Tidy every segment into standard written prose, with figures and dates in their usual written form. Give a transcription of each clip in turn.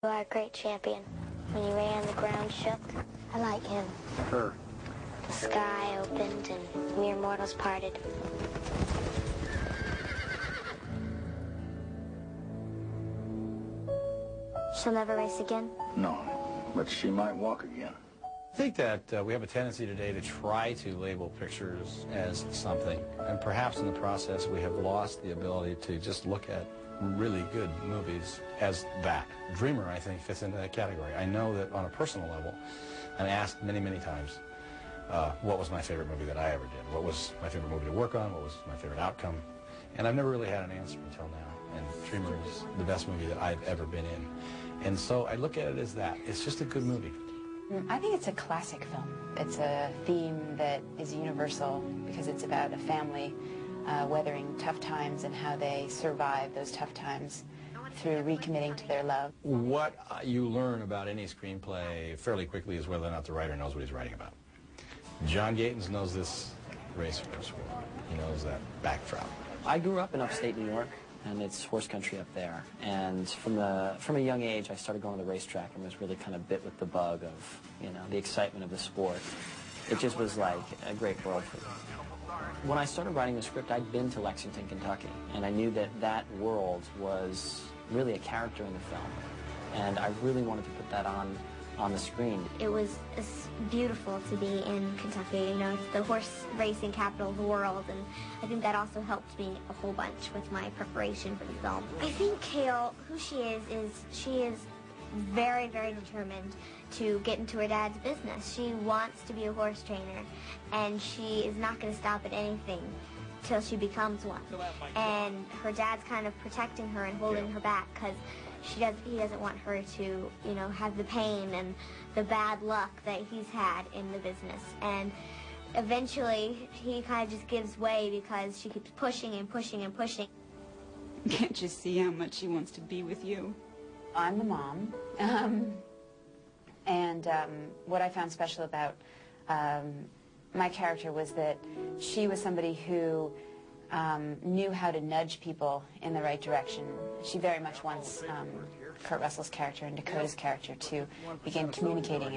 You are a great champion. When you ran, the ground shook. I like him. Her. The sky opened and mere mortals parted. She'll never race again? No, but she might walk again. I think that we have a tendency today to try to label pictures as something, and perhaps in the process we have lost the ability to just look at really good movies as that. Dreamer, I think, fits into that category. I know that on a personal level, I'm asked many, many times, what was my favorite movie that I ever did? What was my favorite movie to work on? What was my favorite outcome? And I've never really had an answer until now. And Dreamer is the best movie that I've ever been in. And so I look at it as that. It's just a good movie. I think it's a classic film. It's a theme that is universal because it's about a family weathering tough times and how they survive those tough times through recommitting to their love. What you learn about any screenplay fairly quickly is whether or not the writer knows what he's writing about. John Gatins knows this racehorse well. He knows that backdrop. I grew up in upstate New York, and it's horse country up there. And from a young age, I started going to the racetrack and was really kind of bit with the bug of, the excitement of the sport. It just was like a great world for me. When I started writing the script, I'd been to Lexington, Kentucky, and I knew that that world was really a character in the film. And I really wanted to put that on the screen. It was beautiful to be in Kentucky. It's the horse racing capital of the world, and I think that also helped me a whole bunch with my preparation for the film. I think Kale, who she is very, very determined to get into her dad's business. She wants to be a horse trainer, and she is not going to stop at anything till she becomes one. And her dad's kind of protecting her and holding her back because he doesn't want her to, have the pain and the bad luck that he's had in the business. And eventually, he kind of just gives way because she keeps pushing and pushing and pushing. Can't you see how much she wants to be with you? I'm the mom, and what I found special about my character was that she was somebody who knew how to nudge people in the right direction. She very much wants Kurt Russell's character and Dakota's character to begin communicating,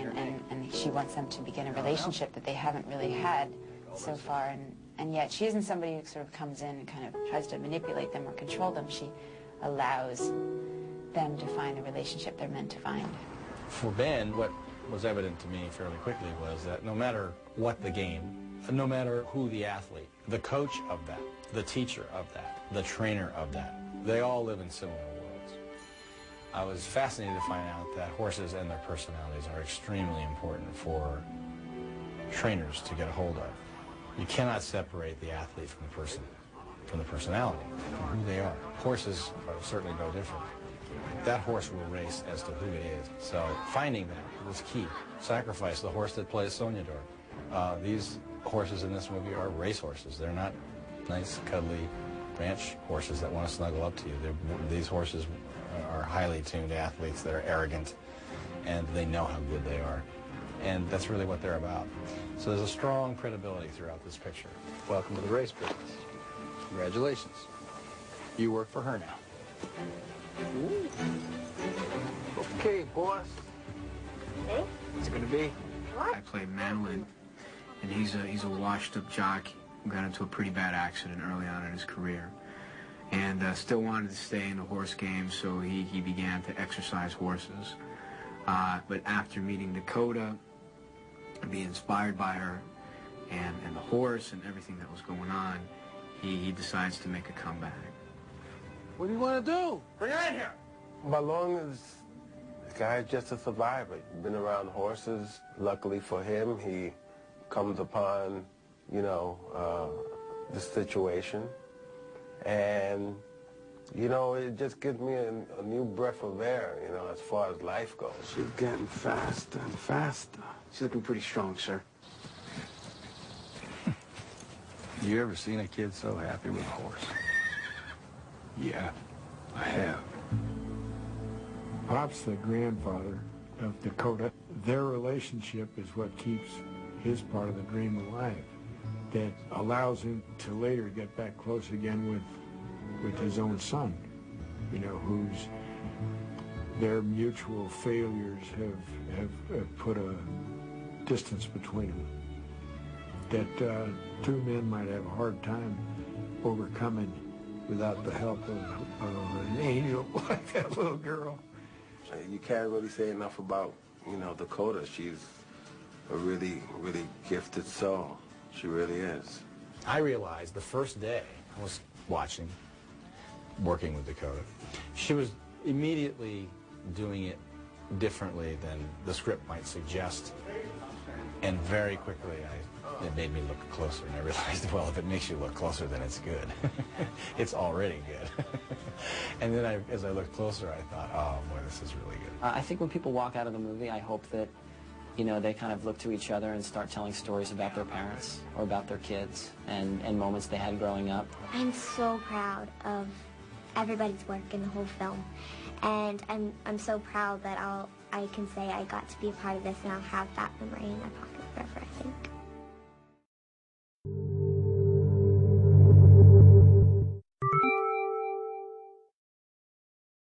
and she wants them to begin a relationship that they haven't really had so far. And yet she isn't somebody who sort of comes in and kind of tries to manipulate them or control them. She allows them to find the relationship they're meant to find. For Ben, what was evident to me fairly quickly was that no matter what the game, no matter who the athlete, the coach of that, the teacher of that, the trainer of that, they all live in similar worlds. I was fascinated to find out that horses and their personalities are extremely important for trainers to get a hold of. You cannot separate the athlete from the person, from the personality, from who they are. Horses are certainly no different. That horse will race as to who it is. So finding that was key. Sacrifice, the horse that plays Soñador. These horses in this movie are race horses. They're not nice, cuddly ranch horses that want to snuggle up to you. These horses are highly tuned athletes that are arrogant, and they know how good they are. And that's really what they're about. So there's a strong credibility throughout this picture. Welcome to the race business. Congratulations. You work for her now. Ooh. Okay, boss. Hey? What's it gonna be? What? I play Manlin, and he's a washed-up jockey who got into a pretty bad accident early on in his career, and still wanted to stay in the horse game, so he began to exercise horses. But after meeting Dakota, and being inspired by her and the horse and everything that was going on, he decides to make a comeback. What do you want to do? Bring her in here. How long is this guy just a survivor? Been around horses. Luckily for him, he comes upon, the situation. And, it just gives me a new breath of air, as far as life goes. She's getting faster and faster. She's looking pretty strong, sir. You ever seen a kid so happy with a horse? Yeah, I have. Pop's the grandfather of Dakota. Their relationship is what keeps his part of the dream alive, that allows him to later get back close again with his own son, who's their mutual failures have put a distance between them that two men might have a hard time overcoming without the help of an angel like that little girl. You can't really say enough about, you know, Dakota. She's a really, really gifted soul. She really is. I realized the first day I was working with Dakota, she was immediately doing it differently than the script might suggest. And very quickly, it made me look closer, and I realized, well, if it makes you look closer, then it's good. It's already good. And then as I looked closer, I thought, oh, boy, this is really good. I think when people walk out of the movie, I hope that, you know, they kind of look to each other and start telling stories about their parents or about their kids and moments they had growing up. I'm so proud of everybody's work in the whole film. And I'm so proud that I can say I got to be a part of this, and I'll have that memory in my pocket.